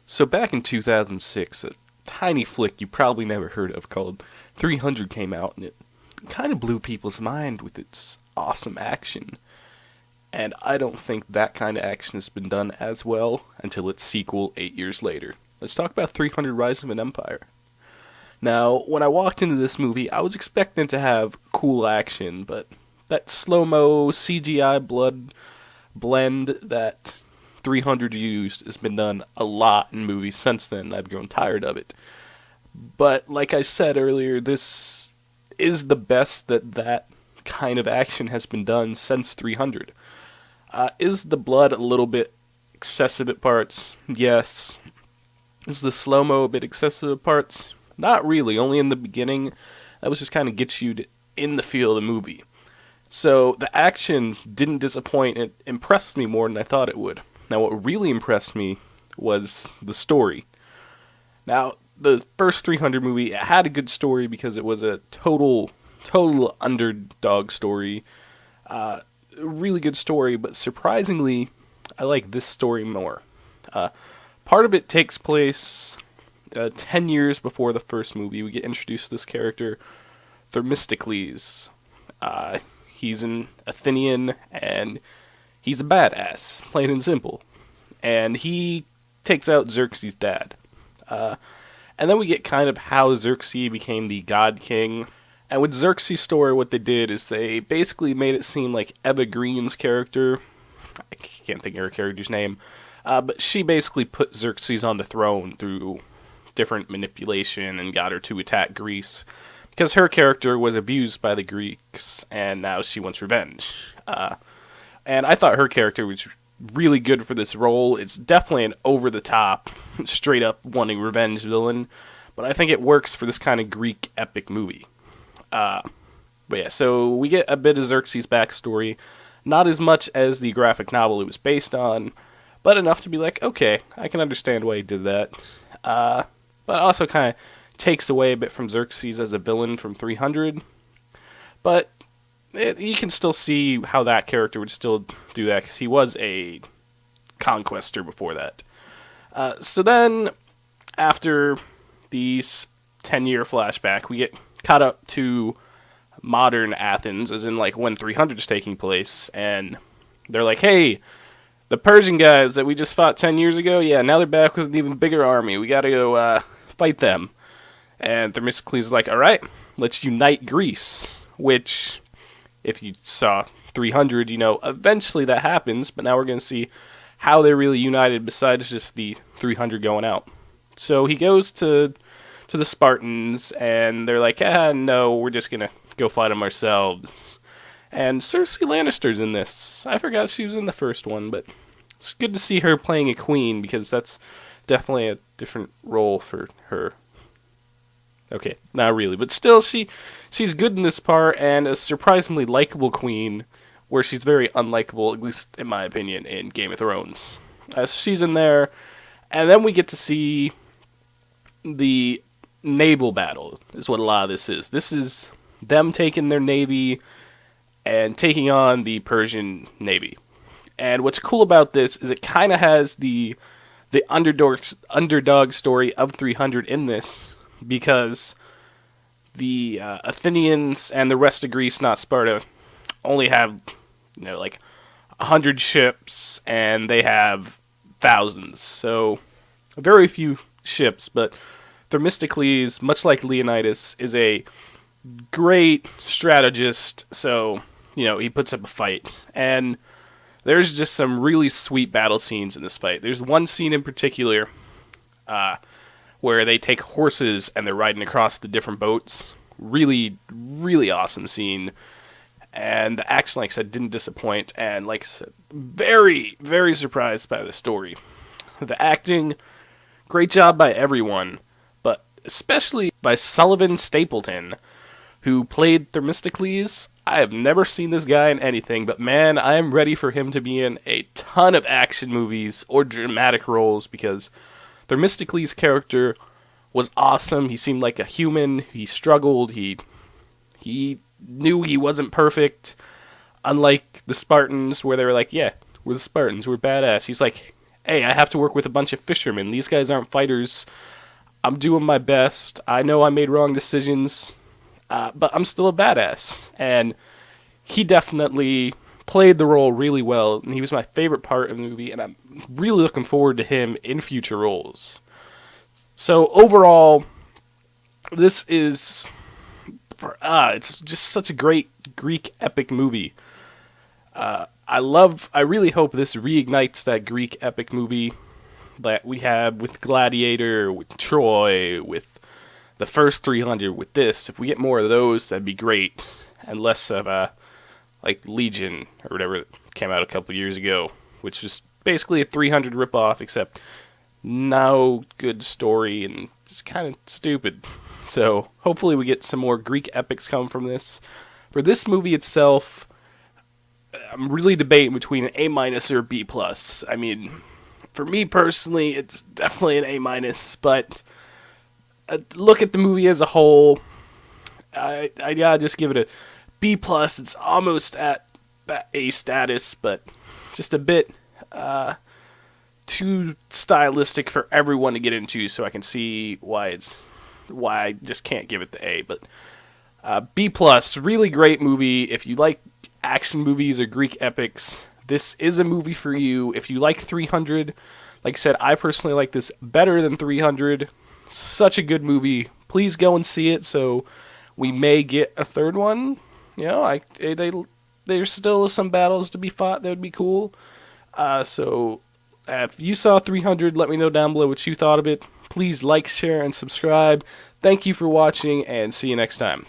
So back in 2006, a tiny flick you probably never heard of called 300 came out, and it kind of blew people's mind with its awesome action. And I don't think that kind of action has been done as well until its sequel 8 years later. Let's talk about 300 Rise of an Empire. Now, when I walked into this movie, I was expecting to have cool action, but that slow-mo CGI blood blend that 300 used has been done a lot in movies since then. I've grown tired of it. But like I said earlier, this is the best that kind of action has been done since 300. Is the blood a little bit excessive at parts? Yes. Is the slow-mo a bit excessive at parts? Not really, only in the beginning. That was just kind of get you in the feel of the movie. So the action didn't disappoint. It impressed me more than I thought it would. Now what really impressed me was the story. Now, the first 300 movie it had a good story because it was a total underdog story. Really good story, but surprisingly, I like this story more. Part of it takes place 10 years before the first movie. We get introduced to this character, Themistocles. He's an Athenian, and he's a badass, plain and simple. And he takes out Xerxes' dad. And then we get kind of how Xerxes became the God King. And with Xerxes' story, what they did is they basically made it seem like Eva Green's character, I can't think of her character's name, but she basically put Xerxes on the throne through different manipulation and got her to attack Greece. Because her character was abused by the Greeks, and now she wants revenge. And I thought her character was really good for this role. It's definitely an over-the-top, straight-up wanting revenge villain, but I think it works for this kind of Greek epic movie. But yeah, so we get a bit of Xerxes' backstory. Not as much as the graphic novel it was based on, but enough to be like, okay, I can understand why he did that. But also kind of takes away a bit from Xerxes as a villain from 300. But you can still see how that character would still do that, because he was a conquester before that. So then, after these 10-year flashback, we get caught up to modern Athens, as in like when 300 is taking place, and they're like, hey, the Persian guys that we just fought 10 years ago, yeah, now they're back with an even bigger army. We gotta go fight them. And Themistocles is like, alright, let's unite Greece. Which, if you saw 300, you know, eventually that happens, but now we're going to see how they're really united besides just the 300 going out. So he goes to the Spartans, and they're like, no, we're just going to go fight them ourselves. And Cersei Lannister's in this. I forgot she was in the first one, but it's good to see her playing a queen, because that's definitely a different role for her. Okay, not really, but still, she's good in this part, and a surprisingly likable queen, where she's very unlikable, at least in my opinion, in Game of Thrones. She's in there, and then we get to see the naval battle, is what a lot of this is. This is them taking their navy and taking on the Persian navy. And what's cool about this is it kind of has the underdog story of 300 in this, because the Athenians and the rest of Greece, not Sparta, only have, like 100 ships, and they have thousands. So, very few ships, but Themistocles, much like Leonidas, is a great strategist, so, he puts up a fight. And there's just some really sweet battle scenes in this fight. There's one scene in particular, where they take horses and they're riding across the different boats. Really, really awesome scene. And the action, like I said, didn't disappoint. And like I said, very, very surprised by the story. The acting, great job by everyone, but especially by Sullivan Stapleton, who played Themistocles. I have never seen this guy in anything, but man, I am ready for him to be in a ton of action movies or dramatic roles, because Themistocles' character was awesome. He seemed like a human. He struggled. He knew he wasn't perfect. Unlike the Spartans, where they were like, yeah, we're the Spartans. We're badass. He's like, hey, I have to work with a bunch of fishermen. These guys aren't fighters. I'm doing my best. I know I made wrong decisions, but I'm still a badass. And he definitely played the role really well, and he was my favorite part of the movie, and I'm really looking forward to him in future roles. So overall, this is it's just such a great Greek epic movie. I really hope this reignites that Greek epic movie that we have with Gladiator, with Troy, with the first 300, with this. If we get more of those, that'd be great, and less of like Legion or whatever that came out a couple years ago, which was basically a 300 ripoff, except no good story and just kind of stupid. So hopefully we get some more Greek epics come from this. For this movie itself, I'm really debating between an A minus or a B plus. I mean, for me personally, it's definitely an A minus, but look at the movie as a whole. I gotta just give it a B plus. It's almost at that A status, but just a bit too stylistic for everyone to get into. So I can see why I just can't give it the A. But B plus, really great movie. If you like action movies or Greek epics, this is a movie for you. If you like 300, like I said, I personally like this better than 300. Such a good movie. Please go and see it. So we may get a third one. You know, there's still some battles to be fought. That would be cool. So if you saw 300, let me know down below what you thought of it. Please like, share, and subscribe. Thank you for watching, and see you next time.